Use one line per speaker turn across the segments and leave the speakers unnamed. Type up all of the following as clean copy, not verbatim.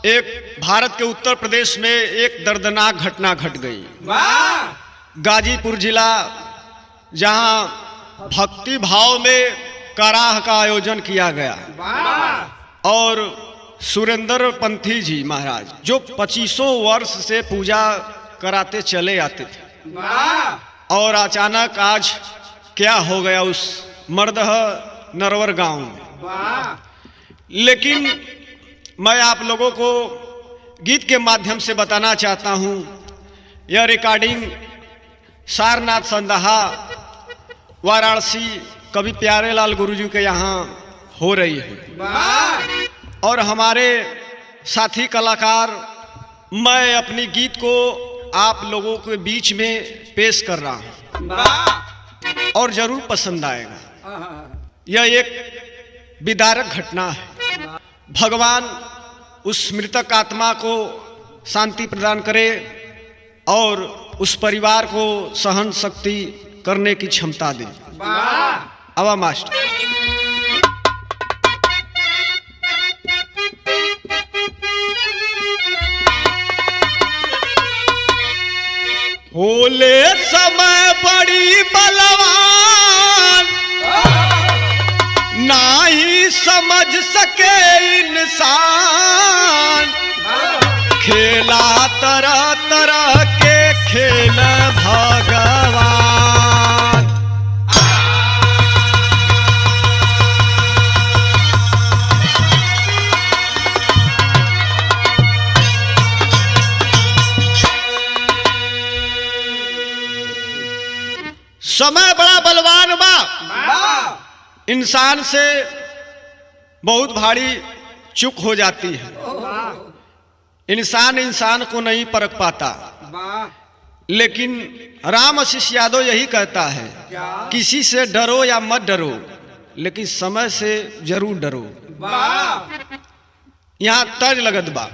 एक भारत के उत्तर प्रदेश में एक दर्दनाक घटना घट गई। गाजीपुर जिला, जहां भक्ति भाव में कराह का आयोजन किया गया और सुरेंद्र पंथी जी महाराज जो 25 वर्ष से पूजा कराते चले आते थे, और अचानक आज क्या हो गया उस मर्दह नरवर गांव में। लेकिन मैं आप लोगों को गीत के माध्यम से बताना चाहता हूं, यह रिकॉर्डिंग सारनाथ संदहा वाराणसी कवि प्यारेलाल गुरुजी के यहाँ हो रही है, और हमारे साथी कलाकार, मैं अपनी गीत को आप लोगों के बीच में पेश कर रहा हूं और जरूर पसंद आएगा। यह एक विदारक घटना है। भगवान उस मृतक आत्मा को शांति प्रदान करे और उस परिवार को सहन शक्ति करने की क्षमता दे। आवा मास्टर। होले समय बड़ी बलवान, ना ही समझ सके इंसान, खेला तरह तरह के खेल भगवान। समय बड़ा बलवान बा, इंसान से बहुत भारी चूक हो जाती है। इंसान को नहीं परख पाता, लेकिन राम आशीष यादव यही कहता है, किसी से डरो या मत डरो, लेकिन समय से जरूर डरो। यहाँ तर्ज लगत बा।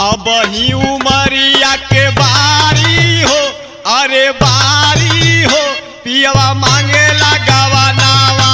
अब ही उमरिया के बारी हो, अरे बारी हो, पियवा मांगे लगावा नावा।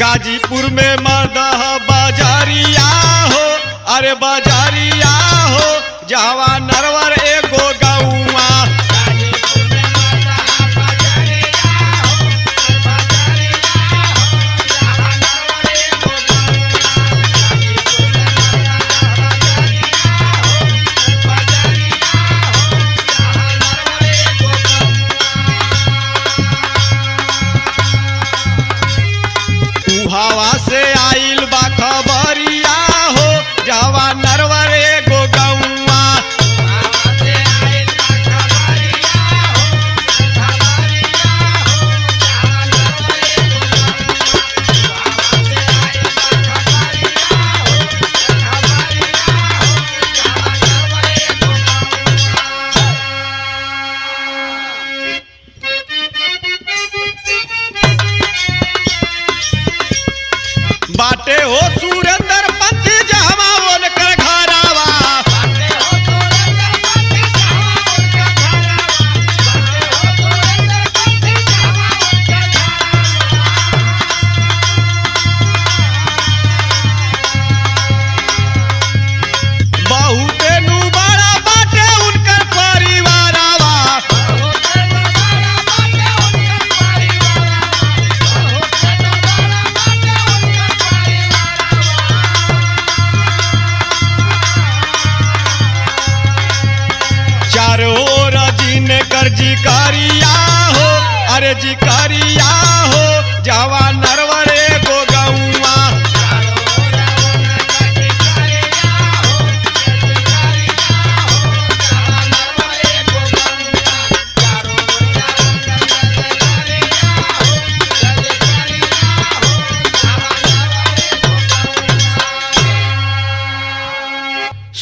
गाजीपुर में मर्दह बाजारिया हो, अरे बाजारिया हो, जावा नरवर एगो गौआ। हवा से आइल बा खबरिया हो, जावा नरवर एगो गौआ। बाटे हो सुरेंद्र पंथी जहवा उनकर घरावा, बहुते नु बड़ा बाटे उनकर परिवारवा। चारों ओर जीने कर जिकारिया हो, अरे जिकारिया हो, जावा नरवर एगो गौआ।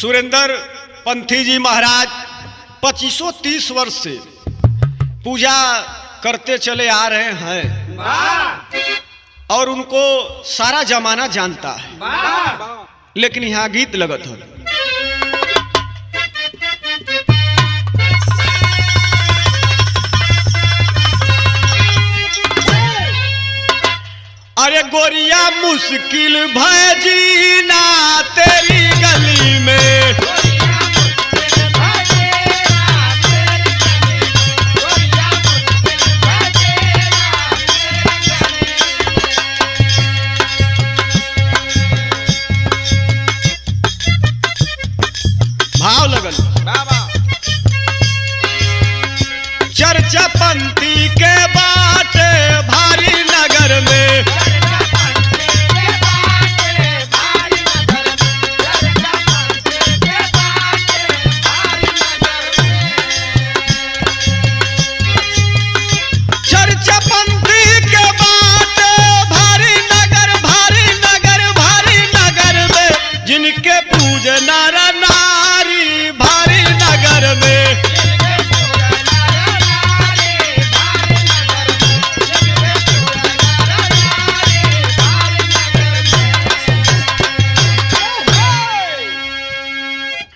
सुरेंद्र पंथी जी महाराज 2530 वर्ष से पूजा करते चले आ रहे हैं और उनको सारा जमाना जानता है, लेकिन यहाँ गीत लगत हो। अरे गोरिया मुश्किल भजीना तेरी गली में, भाव लगल चर्चा पंथी के बाटे भारी नगर में, चर्चा पंथी के बाटे भारी नगर, भारी नगर, भारी नगर में, जिनके पूज नर नारी भारी नगर में,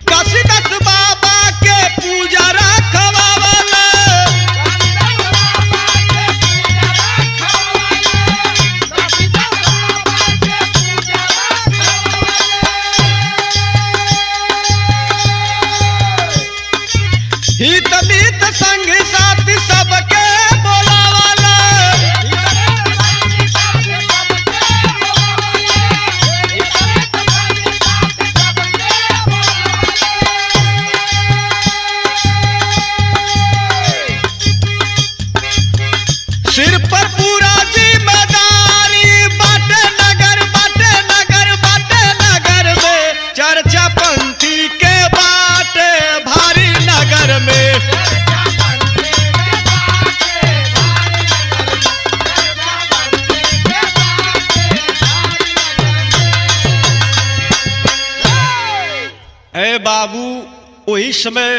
काशीदास बाबा के पूजा रखवावल, हित मीत संग साथी सबके बोलावल, सिर पर पूरा जिम्मेदारी बाटे नगर, बाटे नगर, बाटे नगर में, चर्चा पंथी के बाटे भारी नगर में, ए बाबू वही समय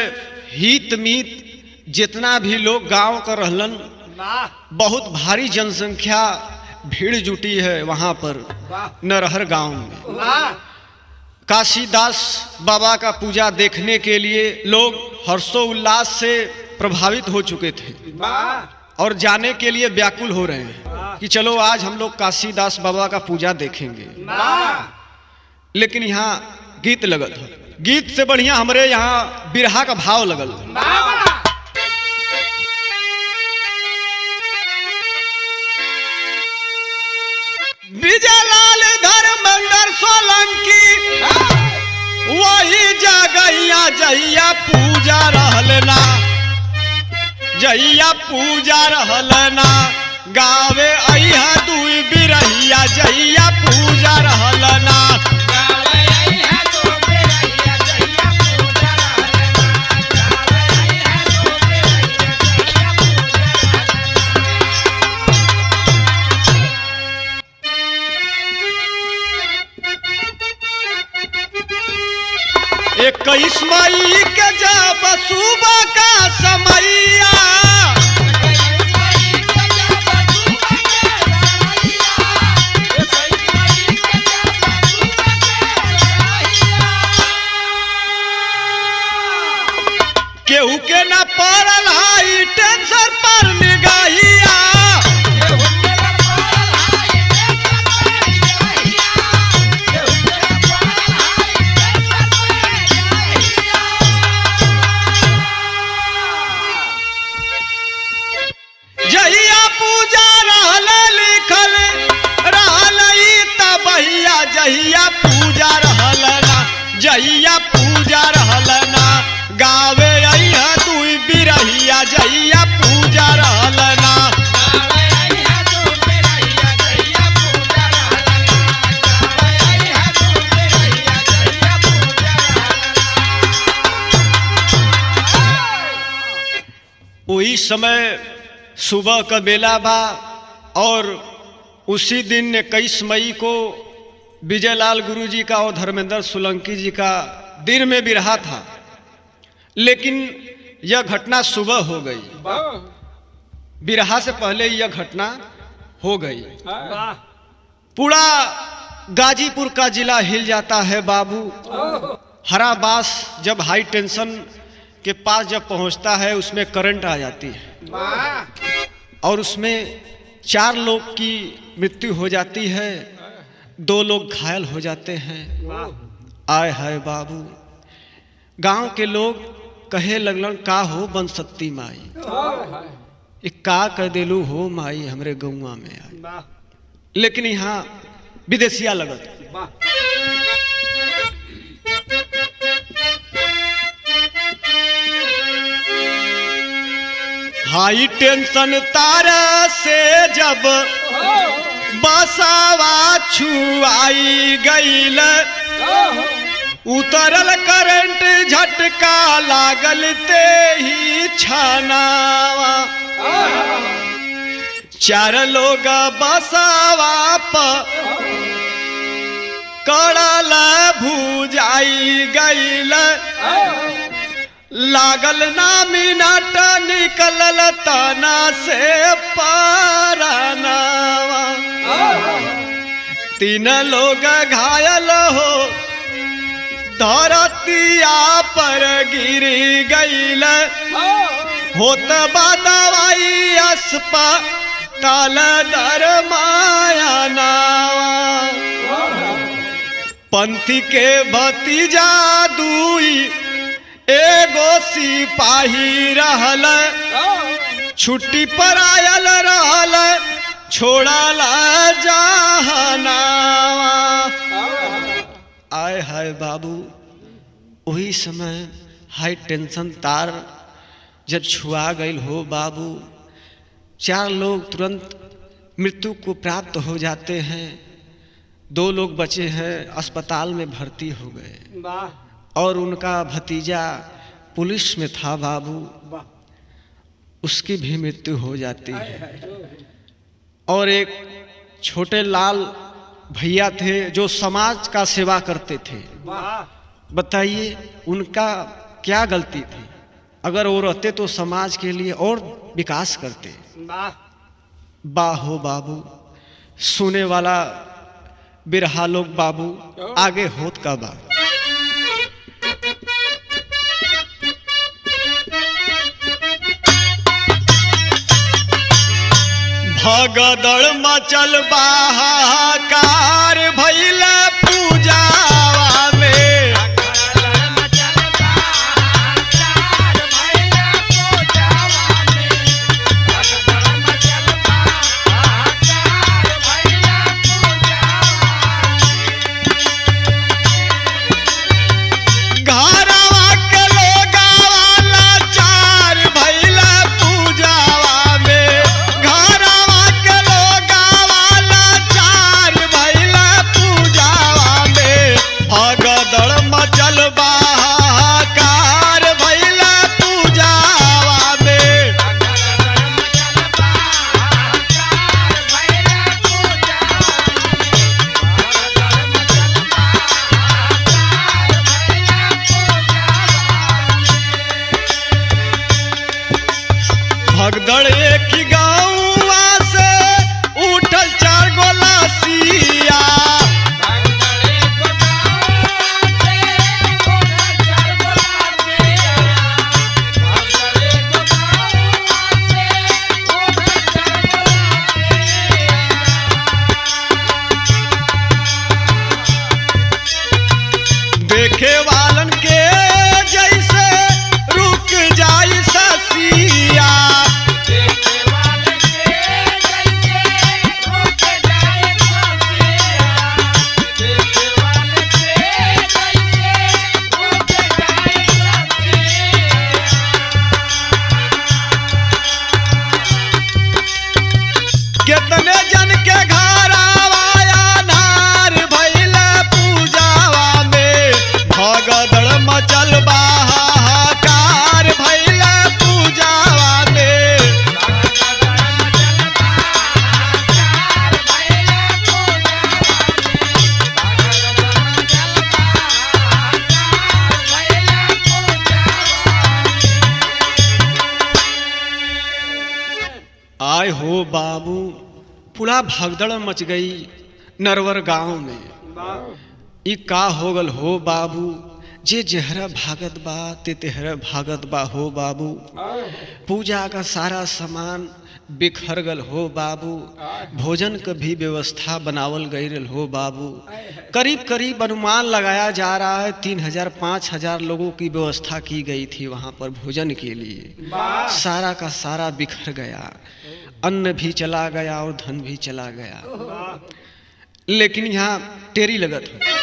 हित मीत जितना भी लोग गांव का रहलन, बहुत भारी जनसंख्या भीड़ जुटी है वहां पर नरहर गांव में। काशीदास बाबा का पूजा देखने के लिए लोग हर्षोल्लास से प्रभावित हो चुके थे और जाने के लिए व्याकुल हो रहे हैं कि चलो आज हम लोग काशीदास बाबा का पूजा देखेंगे। लेकिन यहाँ गीत लगल है, गीत से बढ़िया हमरे यहाँ बिरहा का भाव लगल। विजयलाल धर्मेंद्र सोलंकी वही जगैया जहिया पूजा रहलना, जहिया पूजा रहलना, गावे अइहा दुई बिरहिया जहिया पूजा रहलना, इक्कीस मई के जब सुबह का समैया, केहू के न पड़ल हाई टेंशन पर निगाहिया, जहिया पूजा रहल लिखल रहल तबहिया, जहिया पूजा रहल ना, जहिया पूजा रहल ना, गावे अइहा दुई बिरहिया जहिया पूजा रहल ना, वही समय सुबह का बेला बा और उसी दिन 21 मई को विजयलाल गुरु जी का और धर्मेंद्र सोलंकी जी का दिन में बिरहा था, लेकिन यह घटना सुबह हो गई। बिरहा से पहले यह घटना हो गई। पूरा गाजीपुर का जिला हिल जाता है बाबू। हराबास जब हाई टेंशन के पास जब पहुंचता है, उसमें करंट आ जाती है और उसमें 4 लोग की मृत्यु हो जाती है, 2 लोग घायल हो जाते हैं। आय हाय बाबू, गांव के लोग कहे लगलन, का हो बन सकती माई, का कह दिलू हो माई हमरे गौवा में आई। लेकिन यहाँ विदेशिया लगत। हाई टेंशन तारा से जब बसावा छुआई गईल, उतरल करंट झटका लागल ते ही छानावा। 4 लोग बसावा पर कड़ल भुजाई गईल, लागल ना मिनट निकलल तना से पारानावा। 3 लोग घायल हो धरतिया पर गिरी गईल, होत बा दवाई अस्पताल दरमाया नावा। पंथी के भतीजा दुई एगो सिपाही रहल, छुट्टी पर आयल रहल, छोड़ल जहानावा। आय हाय बाबू, वही समय हाई टेंशन तार जब छुआ गई हो बाबू, 4 लोग तुरंत मृत्यु को प्राप्त हो जाते हैं, 2 लोग बचे हैं, अस्पताल में भर्ती हो गए। और उनका भतीजा पुलिस में था बाबू, उसकी भी मृत्यु हो जाती है। और एक छोटे लाल भैया थे जो समाज का सेवा करते थे। बताइए उनका क्या गलती थी? अगर वो रहते तो समाज के लिए और विकास करते। बाहो बाबू, सुने वाला बिरहा लोग बाबू, आगे होत का बाबू। भगदड़ मचल बाहाकार भइल पूजावा में, भगदड़ एक ही गाँवा से उठल 4 गो लाशिया। देखे वालन के जैसे रुक जाई ससिया, कितने जन के घर आवाया नार भइल पूजावा में, भगदड़ बाबू, पूरा भगदड़ मच गई नरवर गांव में। ई का हो गल हो बाबू, जे जहरा भागत बा ते तेहरा भागत बा हो बाबू। पूजा का सारा सामान बिखर गल हो बाबू। भोजन का भी व्यवस्था बनावल गई रल हो बाबू। करीब करीब अनुमान लगाया जा रहा है 3000-5000 लोगों की व्यवस्था की गई थी वहाँ पर भोजन के लिए। सारा का सारा बिखर गया, अन्न भी चला गया और धन भी चला गया। लेकिन यहाँ टेरी लगत है।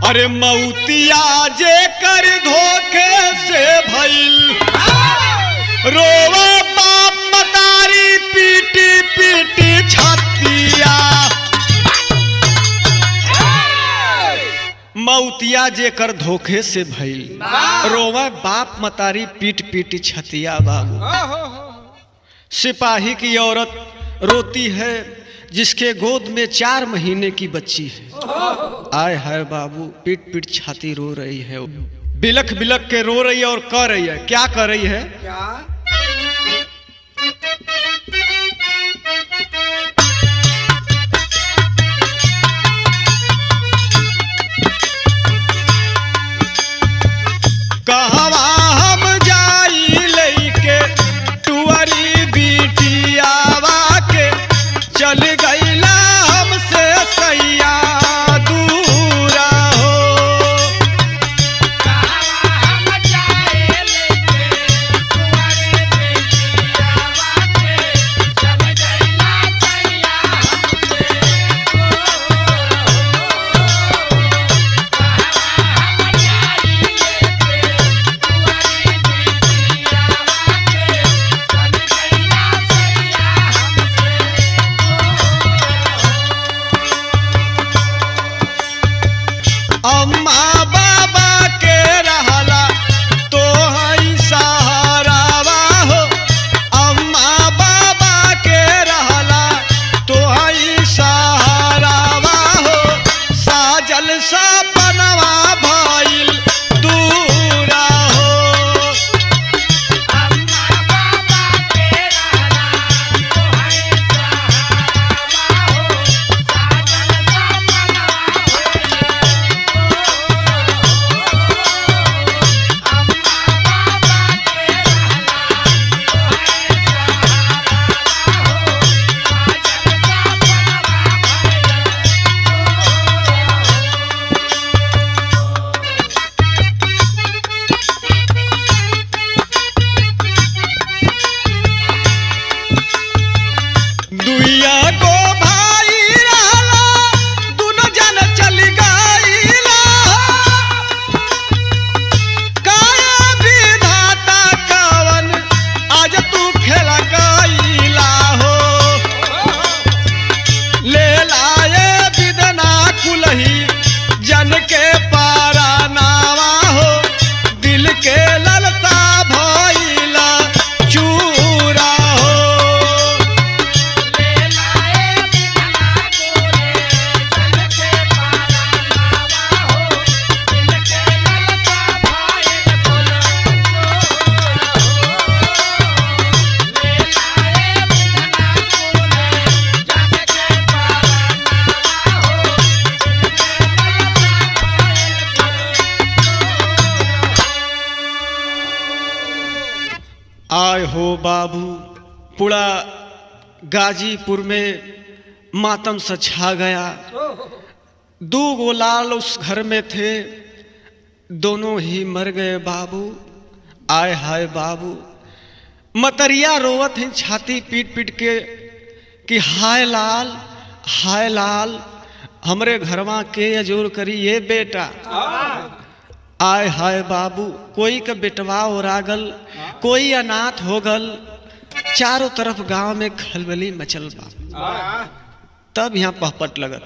अरे मौतिया जे कर धोखे से भइल, रोवा बाप मतारी पीटी पीटी छतिया। मौतिया जे कर धोखे से भइल, रोवा बाप मतारी पीट पीटी छतिया बाबू। सिपाही की औरत रोती है जिसके गोद में 4 महीने की बच्ची है। आय हाय बाबू, पीट पीट छाती रो रही है, बिलख बिलख के रो रही है और कह रही है, क्या कर रही है? कहवा हम जाई लेके टुअरी बिटियावा के, चल गईला हमसे सैया दूरा हो। हम जाए लेके तुम्हारे बेटियावा के, चल गईला सैया हमसे दूरा हो। हम जाए लेके तुम्हारी बेटियावा के, चल गईला सैया हमसे। अम्मा बाबा के रहला तो हई सहारावा हो। अम्मा बाबा के रहला तो हई सहारावा हो। साजल सपनवा भइल दूरा हो। अम्मा बाबा के रहला तो हई सहारावा हो। साजल सपनवा दुइया को भाई रहला, दुनो जन चल गईला। काया विधाता कवन आज तू खेला गईला हो। ले लाए विदना कुलही जन के पारा नावा हो। दिल के ललता भइला चूरा हो। आय हो बाबू, पूरा गाजीपुर में मातम सा छा गया। 2 लाल उस घर में थे, दोनों ही मर गए बाबू। आय हाय बाबू, मतरिया रोवत हैं छाती पीट पीट के कि हाय लाल, हमरे घरवा के अजोर करी ये बेटा। आय हाय बाबू, कोई का बेटवा ओरागल, कोई अनाथ हो गल। चारों तरफ गांव में खलबली मचल बा। तब यहाँ पहपट लगत।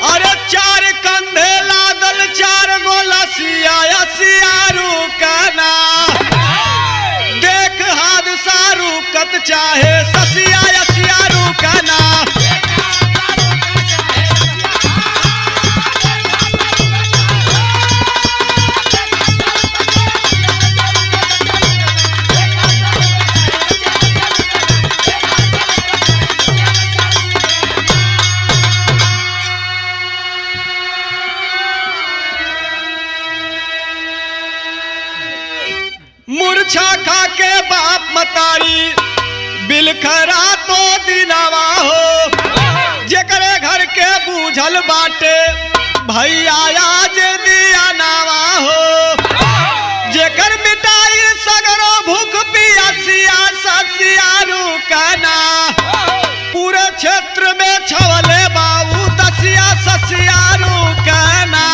अरे 4 कंधे लादल 4 गोला सिया सियारू कना। देख हादसा रुकत चाहे ससिया मूछा खा के बाप मतारी बिलखरा तो दिलावा हो जेकरे घर के बूझल बाटे भैया आज दिया नावा हो जेकर मिटाई सगरो भूख पियासिया ससियारू कहना पूरे क्षेत्र में छवले बाबू दसिया ससियारू कहना।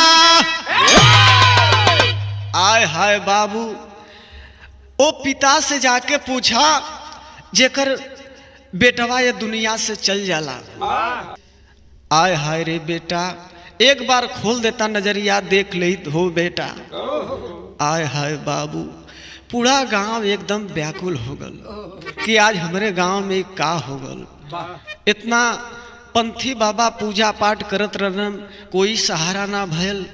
आय हाय बाबू ओ पिता से जाके पूछा जेकर बेटवा ये दुनिया से चल जाला। आय हाय रे बेटा एक बार खोल देता नजरिया देख ले हो बेटा। आय हाय बाबू पूरा गांव एकदम व्याकुल हो गल कि आज हमारे गांव में का हो गल। इतना पंथी बाबा पूजा पाठ करत रहन कोई सहारा ना भयल।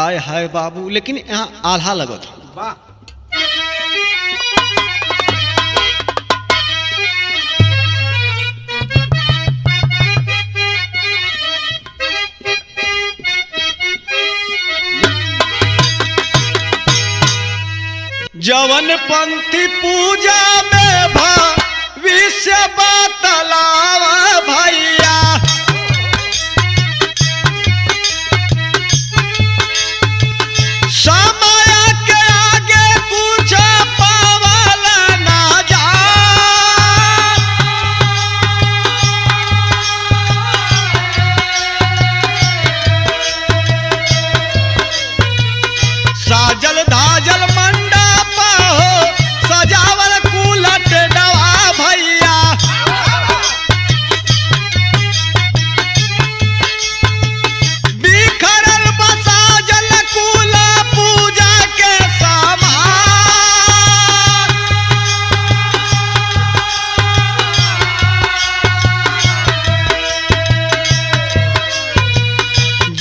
आय हाय बाबू लेकिन यहाँ आल्हा लगत जवन पंथी पूजा में भविष्य बतलावा भैया समय के आगे कुछ पावला ना जा साजल धाजल मंडप हो सजावल कुलट डवा भैया बिखरल बसाजल कुल पूजा के सामान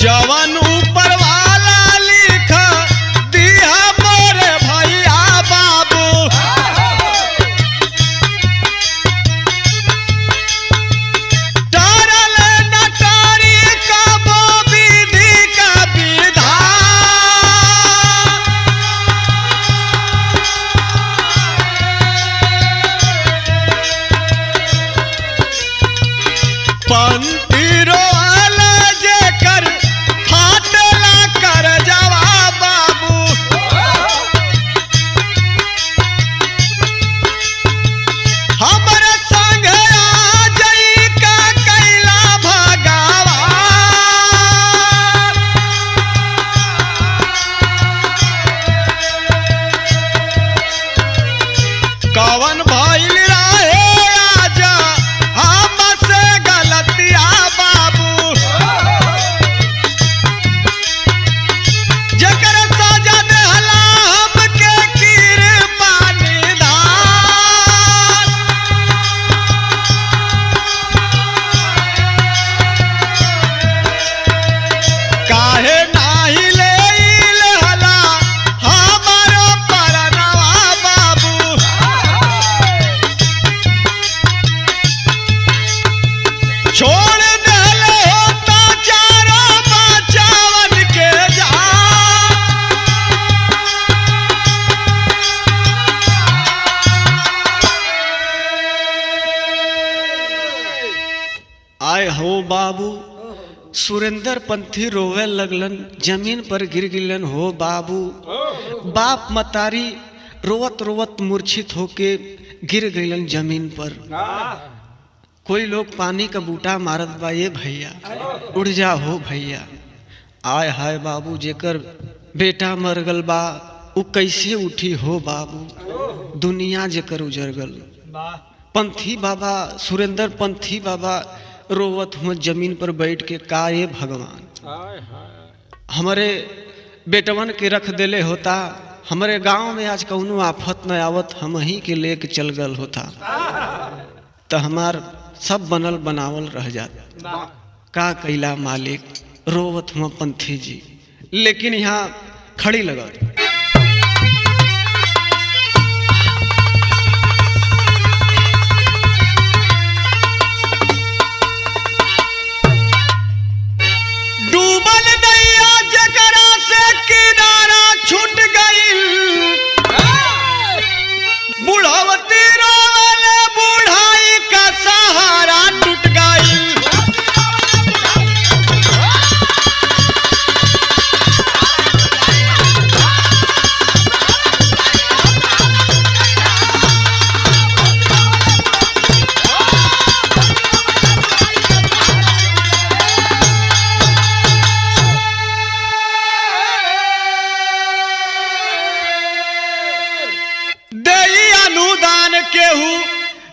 जवन ऊपर वाला लिख दिया मोरे भैया बाबू डरल नटारी कबो विधि का विधान पंथी रोअल जेकर फाटला कर जवा बाबू हमरे संग आ जई का कैला भगवान कवन भइल रहे आज हमसे गलतिया बाबू जेकर सजा देहला हमके कृपा निधान काहे नाही लेहला हमारो परनवा बाबू छोड़ देले होता चारों बचावन के जा आय हो बाबू सुरेंद्र पंथी रोवे लगलन जमीन पर गिर गिलन हो बाबू बाप मतारी रोवत रोवत मूर्छित होके गिर गइलन जमीन पर। कोई लोग पानी का बूटा मारत बा ये भैया उड़ जा हो भैया। आय हाय बाबू जेकर बेटा मर गल बा उ कैसे उठी हो बाबू दुनिया जेकर उजर गल। पंथी बाबा सुरेंद्र पंथी बाबा रोवत हुआ जमीन पर बैठ के का ये भगवान हमारे बेटवन के रख देले होता हमारे गांव में आज कौनो आफत न आवत हम ही के लेके चल गल होता तो हमार सब बनल बनावल रह जाता का कैला मालिक रोवत हुआ पंथी जी। लेकिन यहाँ खड़ी लगा डूबल नैया जकरा से किनारा छूट गइल केहू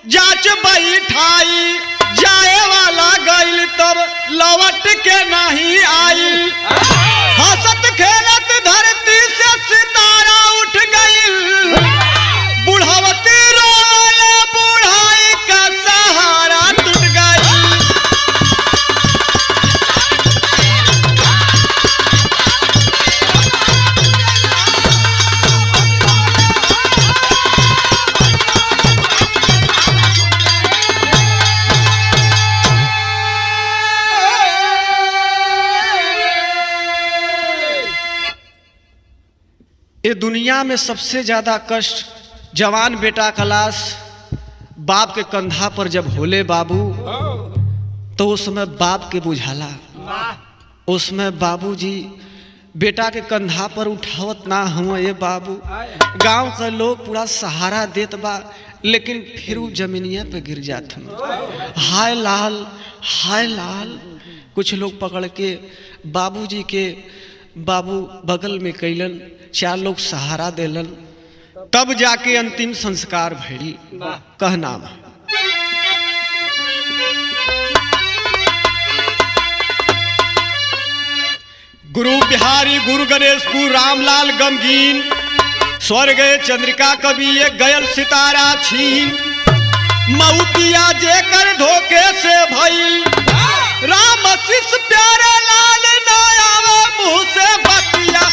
जांच बैठाई, जाए वाला गइल तब लौट के नहीं आई। हंसत खेलत धरती से सितारा उठ गइल, बुढ़ावती रोले बुढ़ाई का सहारा टूट गई। ये दुनिया में सबसे ज्यादा कष्ट जवान बेटा का लाश बाप के कंधा पर जब होले बाबू, तो उस समय बाप के बुझाला, उसमें बाबूजी बेटा के कंधा पर उठावत ना हम ये बाबू। गांव के लोग पूरा सहारा देत बा, लेकिन फिर वो जमीनिया पे गिर जात हम। हाय लाल हाय लाल। कुछ लोग पकड़ के बाबूजी के बाबू बगल में कैलन, 4 लोग सहारा देलन, तब जाके अंतिम संस्कार भइल। कहना गुरु बिहारी गुरु गणेश को रामलाल गमगीन, स्वर्ग चंद्रिका कवि ये गयल सितारा छीन। मऊतिया जेकर धोखे से भइल, राम शिष प्यारे लाल ना आवे मुँह से बतिया।